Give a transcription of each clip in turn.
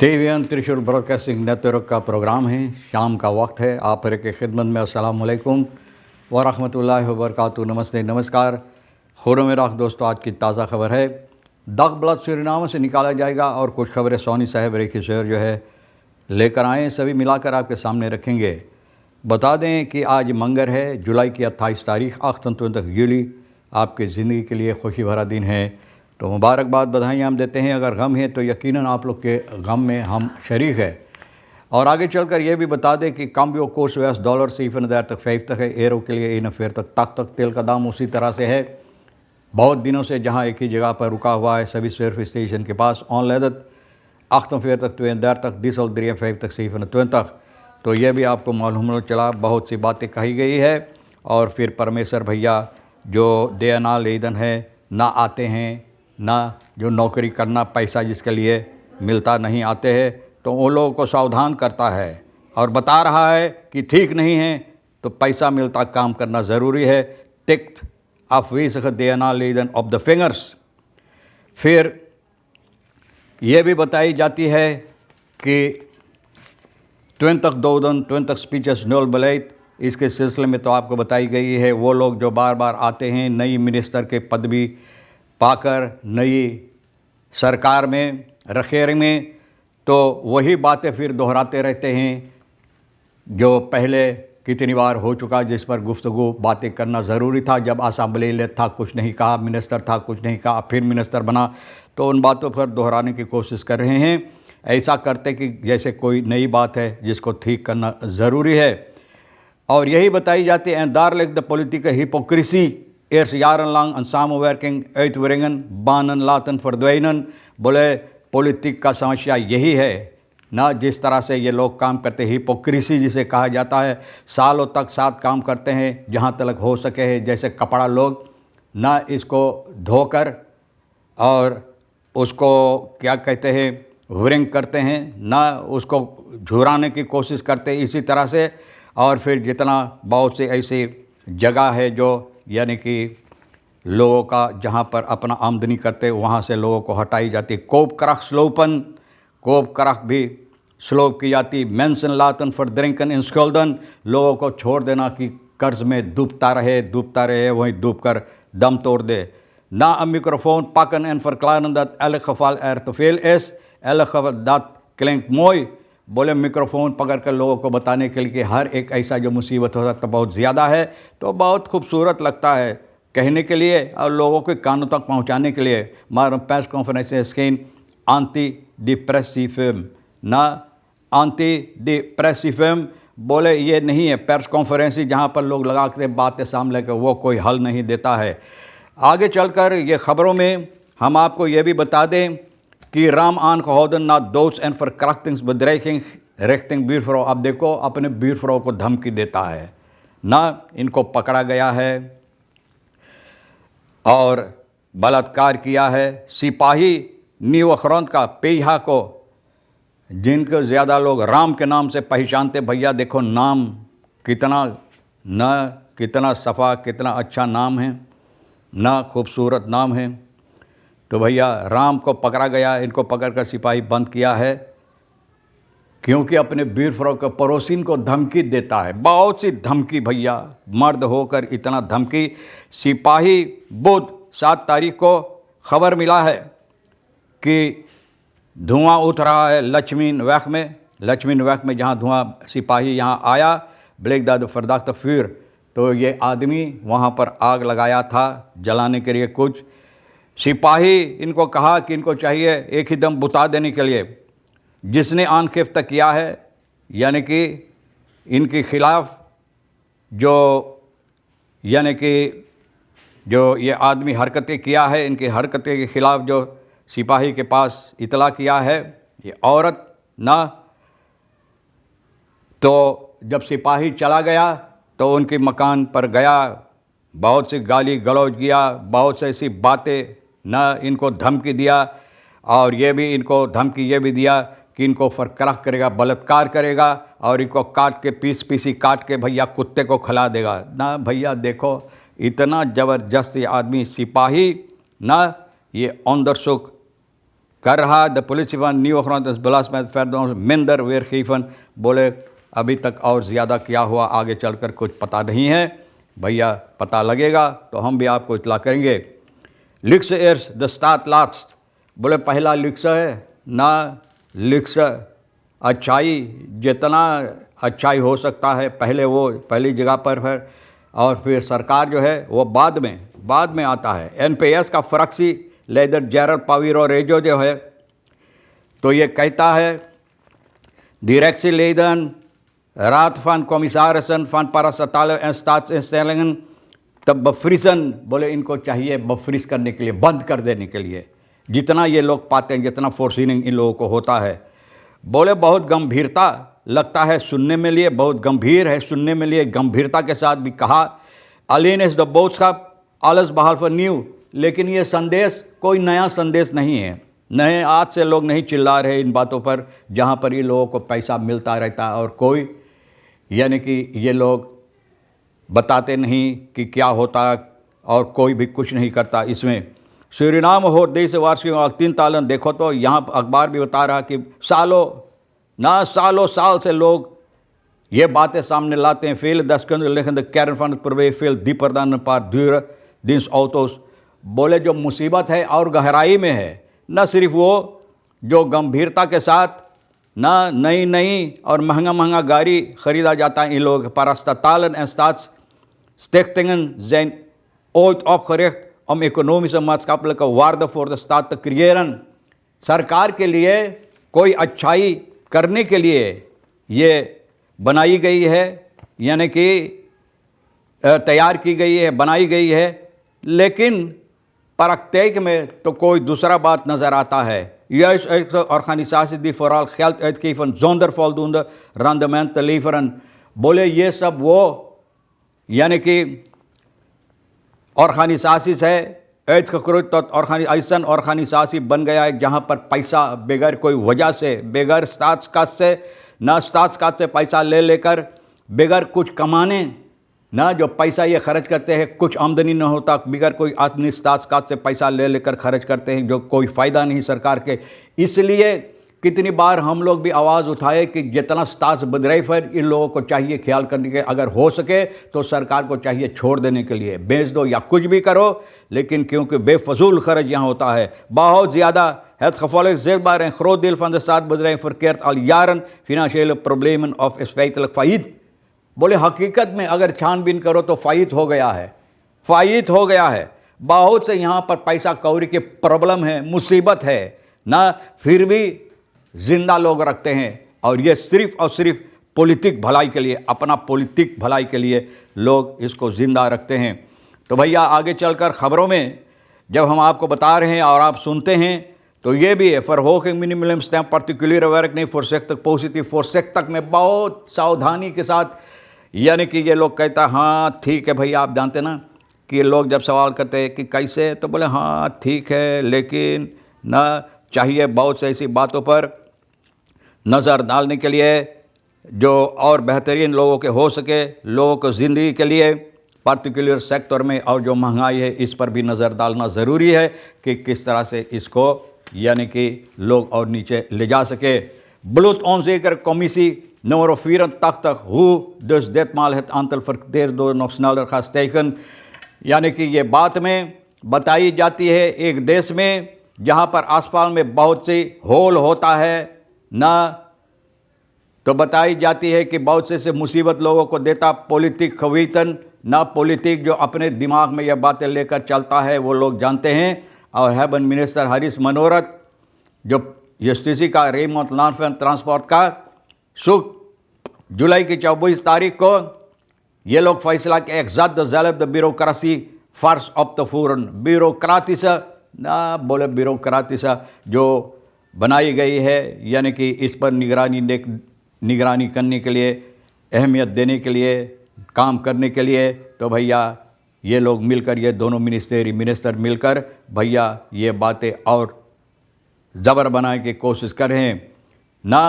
TVN त्रिशूल broadcasting network का programme है। शाम का वक्त है। आप हर के खिदमत में अस्सलाम वालेकुम व रहमतुल्लाहि व बरकातहू। नमस्ते, नमस्कार। खुरो में राख दोस्तों, आज की ताज़ा खबर है। दग ब्लड सूरीनाम से निकाला जाएगा और कुछ खबरें सोनी साहब रेखी शहर जो है लेकर आए, सभी मिलाकर आपके सामने रखेंगे। बता दें कि आज मंगर है, जुलाई की 28 तारीख 28 जूलाई आपकी ज़िंदगी के लिए खुशी भरा दिन है। तो मुबारकबाद, बधाई हम देते हैं। अगर गम है तो यकीनन आप लोग के गम में हम शरीक है। और आगे चलकर यह भी बता दें कि कम्बियो कोर्स वेस डॉलर से $7 तक 5 तक है। एरो के लिए 1 तक तेल का दाम उसी तरह से है। बहुत दिनों से जहां एक ही जगह पर रुका हुआ है, सभी सर्फ स्टेशन के पास ऑन लेदत 8 तक 2 तक डीजल 3 तक 7 तक। तो यह भी आपको मालूम चला, बहुत सी बातें कही गई है। और फिर परमेश्वर भैया जो देना लेदन है, ना आते हैं, ना जो नौकरी करना पैसा जिसके लिए मिलता नहीं आते हैं, तो उन लोगों को सावधान करता है और बता रहा है कि ठीक नहीं है तो पैसा मिलता काम करना ज़रूरी है। तिक्त afwezige DNA leden op de vingers। फिर यह भी बताई जाती है कि 20 doden 20 स्पीचेस नोल बलैत, इसके सिलसिले में तो आपको बताई गई है। वो लोग जो बार बार आते हैं नई मिनिस्टर के पदवी पाकर नई सरकार में रखेर में, तो वही बातें फिर दोहराते रहते हैं जो पहले कितनी बार हो चुका, जिस पर गुफ्तगू बातें करना ज़रूरी था। जब असेंबली ले था कुछ नहीं कहा, मिनिस्टर था कुछ नहीं कहा, फिर मिनिस्टर बना तो उन बातों पर दोहराने की कोशिश कर रहे हैं। ऐसा करते कि जैसे कोई नई बात है जिसको ठीक करना ज़रूरी है। और यही बताई जाती है दार lake the politic hypocrisy eerst jarenlang een samenwerking uitbrengen, banen laten verdwijnen। बोले पॉलिटिक का समस्या यही है ना, जिस तरह से ये लोग काम करते हैं, हिपोक्रेसी जिसे कहा जाता है। सालों तक साथ काम करते हैं जहाँ तक हो सके है, जैसे कपड़ा लोग ना इसको धोकर और उसको क्या कहते हैं वरिंग करते हैं, ना उसको झुराने की कोशिश करते हैं इसी तरह से। और फिर जितना बहुत से ऐसी जगह है जो यानी कि लोगों का जहाँ पर अपना आमदनी करते वहाँ से लोगों को हटाई जाती। कोप करख स्लोपन, कोप करख भी स्लोप की जाती। मेंशन लातन फॉर ड्रिंकन इन स्कल्डन, लोगों को छोड़ देना कि कर्ज में डूबता रहे वहीं डूब कर दम तोड़ दे। ना een microfoon pakken en verklaren dat elk geval te veel is, elk geval dat klinkt mooi। बोले मिक्रोफोन पकड़ कर लोगों को बताने के लिए कि हर एक ऐसा जो मुसीबत हो सकता बहुत ज़्यादा है, तो बहुत खूबसूरत लगता है कहने के लिए और लोगों के कानों तक पहुंचाने के लिए। मारो press conference screen anti depressive ना एंटी डिप्रेसिव, बोले ये नहीं है प्रेस कॉन्फ्रेंस जहाँ पर लोग लगा के बातें सामने लेकर, वो कोई हल नहीं देता है। आगे चलकर ये ख़बरों में हम आपको ये भी बता दें कि राम आन gehouden na doods- en verkrachtingsbedreiging richting buurvrouw। अब देखो अपने buurvrouw को धमकी देता है ना, इनको पकड़ा गया है और बलात्कार किया है। सिपाही न्यू अखरौंद का पेहा को, जिनको ज़्यादा लोग राम के नाम से पहचानते, भैया देखो नाम कितना सफ़ा, कितना अच्छा नाम है ना, खूबसूरत नाम है। तो भैया राम को पकड़ा गया, इनको पकड़कर सिपाही बंद किया है क्योंकि अपने buurvrouw के पड़ोसिन को धमकी देता है। बहुत सी धमकी भैया, मर्द होकर इतना धमकी। सिपाही बुध 7 तारीख को खबर मिला है कि धुआं उठ रहा है लक्ष्मीन वैक में जहाँ धुआं सिपाही यहाँ आया ब्लैक दाद फरदाख्त फिर, तो ये आदमी वहाँ पर आग लगाया था जलाने के लिए कुछ। सिपाही इनको कहा कि इनको चाहिए एक ही दम बुता देने के लिए। जिसने आनखिफ्त किया है यानी कि इनके खिलाफ जो यानी कि जो ये आदमी हरकतें किया है, इनकी हरकतें के ख़िलाफ़ जो सिपाही के पास इतला किया है ये औरत ना, तो जब सिपाही चला गया तो उनके मकान पर गया, बहुत सी गाली गलौज किया, बहुत से ऐसी बातें ना इनको धमकी दिया। और ये भी इनको धमकी ये भी दिया कि इनको फरकरख करेगा, बलात्कार करेगा और इनको काट के पीसी काट के भैया कुत्ते को खिला देगा ना। भैया देखो इतना ज़बरदस्त ये आदमी सिपाही ना, ये अंदर सुख कर रहा द पुलिस न्यू बेलास मिंदर वेर खीफन। बोले अभी तक और ज़्यादा क्या हुआ आगे चलकर कुछ पता नहीं है भैया, पता लगेगा तो हम भी आपको इतला करेंगे। लिक्स एयर्स द स्टार्ट लास्ट। बोले पहला लिक्स है ना, लिक्स अच्छाई जितना अच्छाई हो सकता है पहले वो पहली जगह पर है, और फिर सरकार जो है वो बाद में आता है। NPS का फ़रक्सी लेदर जेरल पावीरो रेजो जो है तो ये कहता है डायरेक्सी लेदन रात फन कॉमिसारसन फन पारासताल इंस्टाट्सटेलिंगन तब बफ्रीसन। बोले इनको चाहिए बफ्रीज करने के लिए, बंद कर देने के लिए, जितना ये लोग पाते हैं, जितना फोर्सिंग इन लोगों को होता है। बोले बहुत गंभीरता लगता है सुनने में लिए, बहुत गंभीर है सुनने में लिए, गंभीरता के साथ भी कहा। अलीन इस द बोट्सकप आलस बहाल फॉर न्यू। लेकिन ये संदेश कोई नया संदेश नहीं है, नए आज से लोग नहीं चिल्ला रहे इन बातों पर, जहाँ पर ये लोगों को पैसा मिलता रहता है और कोई यानी कि ये लोग बताते नहीं कि क्या होता और कोई भी कुछ नहीं करता इसमें। सूरीनाम हो देश वार्षिक और 3 तालन देखो तो यहाँ अखबार भी बता रहा कि सालों साल से लोग ये बातें सामने लाते हैं। फेल 10 लेखन कैरन फंड प्रवे फेल दीपरदान पार दूर दिस औतोस। बोले जो मुसीबत है और गहराई में है, न सिर्फ वो जो गंभीरता के साथ ना नई और महंगा गाड़ी ख़रीदा जाता है इन लोगों के पारास्तालन एस्टाट्स स्टेक्टिंगन जैन ओथ ऑफ करेक्ट om ekonomische maatschappelijke waarde voor de staat te creëren। सरकार के लिए कोई अच्छाई करने के लिए ये बनाई गई है, यानी कि तैयार की गई है, बनाई गई है, लेकिन प्रत्येक में तो कोई दूसरा बात नज़र आता है। Juist organisaties die vooral geld uitgeven zonder voldoende rendement te leveren। बोले ये सब वो यानी कि ऑर्गेनाइजेशन है ऐसा ऑर्गेनाइजेशन बन गया है जहाँ पर पैसा बगैर कोई वजह से, बगैर स्टाट्स से पैसा लेकर बगैर कुछ कमाने ना जो पैसा ये खर्च करते हैं, कुछ आमदनी न होता, बगैर कोई आदमी स्टाट्स से पैसा लेकर खर्च करते हैं जो कोई फ़ायदा नहीं सरकार के। इसलिए कितनी बार हम लोग भी आवाज़ उठाए कि जितना स्टाट्स बद रही है इन लोगों को चाहिए ख्याल करने के, अगर हो सके तो सरकार को चाहिए छोड़ देने के लिए, बेच दो या कुछ भी करो, लेकिन क्योंकि बेफजूल खर्च यहाँ होता है बहुत ज़्यादा। Het gevolg zichtbaar een groot deel van de staatsbedrijven verkeert al jaren financiële problemen of is feitelijk failliet। बोले हकीकत में अगर छानबीन करो तो फ़ायद हो गया है, बहुत से यहाँ पर पैसा कौड़ी के प्रॉब्लम है, मुसीबत है ना, फिर भी जिंदा लोग रखते हैं, और ये सिर्फ़ और सिर्फ पॉलिटिक भलाई के लिए, अपना पॉलिटिक भलाई के लिए लोग इसको ज़िंदा रखते हैं। तो भैया आगे चलकर ख़बरों में जब हम आपको बता रहे हैं और आप सुनते हैं तो ये भी है for minimum stamp particular work नहीं फोरसेक तक पॉजिटिव फोरसेक तक में बहुत सावधानी के साथ, यानी कि ये लोग कहता हाँ ठीक है भैया, आप जानते ना कि ये लोग जब सवाल करते हैं कि कैसे, तो बोले हाँ ठीक है, लेकिन ना चाहिए बहुत से ऐसी बातों पर नज़र डालने के लिए जो और बेहतरीन लोगों के हो सके, लोगों को ज़िंदगी के लिए पर्टिकुलर सेक्टर में, और जो महंगाई है इस पर भी नज़र डालना ज़रूरी है कि किस तरह से इसको यानी कि लोग और नीचे ले जा सके। Bloed onzeker commissie nummer 84 hoe dus ditmaal het aantal verkeersdoden nog sneller gaat stijgen। यानी कि ये बात में बताई जाती है एक देश में जहाँ पर आसपास में बहुत सी होल होता है ना, तो बताई जाती है कि बहुत से मुसीबत लोगों को देता पॉलिटिक खवीतन ना, पॉलिटिक जो अपने दिमाग में यह बातें लेकर चलता है वो लोग जानते हैं। और हैबन मिनिस्टर हरीश मनोरथ जो जस्टिसी का रेमोट लैंड ट्रांसपोर्ट का जुलाई की 24 तारीख को ये लोग फैसला कि एग्जाट the bureaucracy first of the foreign bureaucrats ना, बोले ब्यूरोक्राटिस जो बनाई गई है, यानी कि इस पर निगरानी करने के लिए, अहमियत देने के लिए, काम करने के लिए, तो भैया ये लोग मिलकर, ये दोनों मिनिस्टर मिलकर भैया ये बातें और ज़बर बनाने की कोशिश कर रहे हैं ना।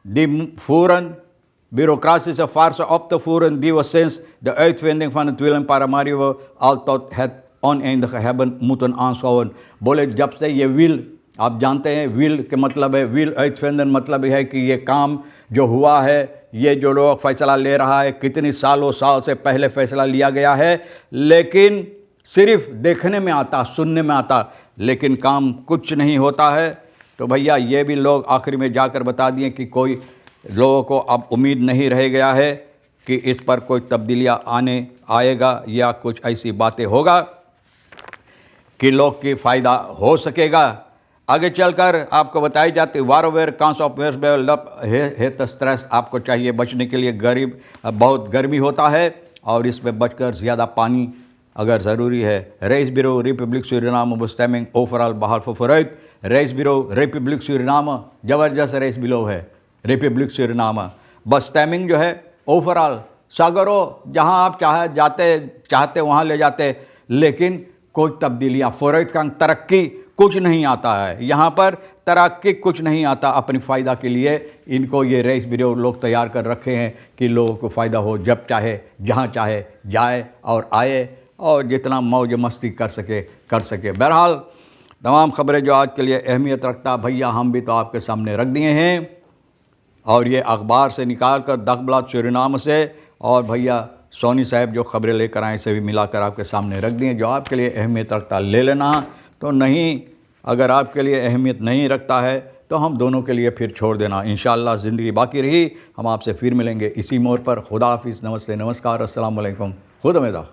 दी फूरन bureaucratische farce op te voeren die we sinds de uitvinding van het wiel- en paramaribo al tot het oneindige hebben moeten aanschouwen। बोले जब से ये व्हील आप जानते हैं विल के मतलब है, विल uitvinden मतलब है कि ये काम जो हुआ है, ये जो लोग फ़ैसला ले रहा है, कितनी सालों साल से पहले फ़ैसला लिया गया है, लेकिन सिर्फ देखने में आता, सुनने में आता, लेकिन काम कुछ नहीं होता है। तो भैया ये भी लोग आखिर में जाकर बता दिए कि कोई लोगों को अब उम्मीद नहीं रह गया है कि इस पर कोई तब्दीलियाँ आएगा या कुछ ऐसी बातें होगा कि लोग की फ़ायदा हो सकेगा। आगे चलकर आपको बताई जाती वारोवेर कांस ऑफ वेस्ट डेवलप है स्ट्रेस, आपको चाहिए बचने के लिए बहुत गर्मी होता है और इसमें बचकर ज़्यादा पानी अगर ज़रूरी है। Reisbureau Republiek Suriname bestemming overal behalve vooruit। Reisbureau Republiek Suriname ज़बरदस्त रेस बिलो है, रिपब्लिक सुरिनामा। bestemming जो है ओवरऑल सागरों जहाँ आप चाहते वहाँ ले जाते, लेकिन कोई तब्दीलियाँ फ़ौरत का तरक्की कुछ नहीं आता है। यहाँ पर तरक्की कुछ नहीं आता। अपनी फ़ायदा के लिए इनको ये रेस ब्यूरो लोग तैयार कर रखे हैं कि लोगों को फ़ायदा हो, जब चाहे जहाँ चाहे जाए और आए और जितना मौज मस्ती कर सके। बहरहाल तमाम ख़बरें जो आज के लिए अहमियत रखता भैया हम भी तो आपके सामने रख दिए हैं, और ये अखबार से निकाल कर दखबलात सुरिनाम से और भैया सोनी साहब जो ख़बरें लेकर आए से भी मिलाकर आपके सामने रख दिए। जो आपके लिए अहमियत रखता ले लेना, तो नहीं अगर आपके लिए अहमियत नहीं रखता है तो हम दोनों के लिए फिर छोड़ देना। इंशाअल्लाह ज़िंदगी बाकी रही हम आपसे फिर मिलेंगे इसी मोड़ पर। खुदा हाफिज़, नमस्ते, नमस्कार, अस्सलाम वालेकुम, खुद उम्मीद।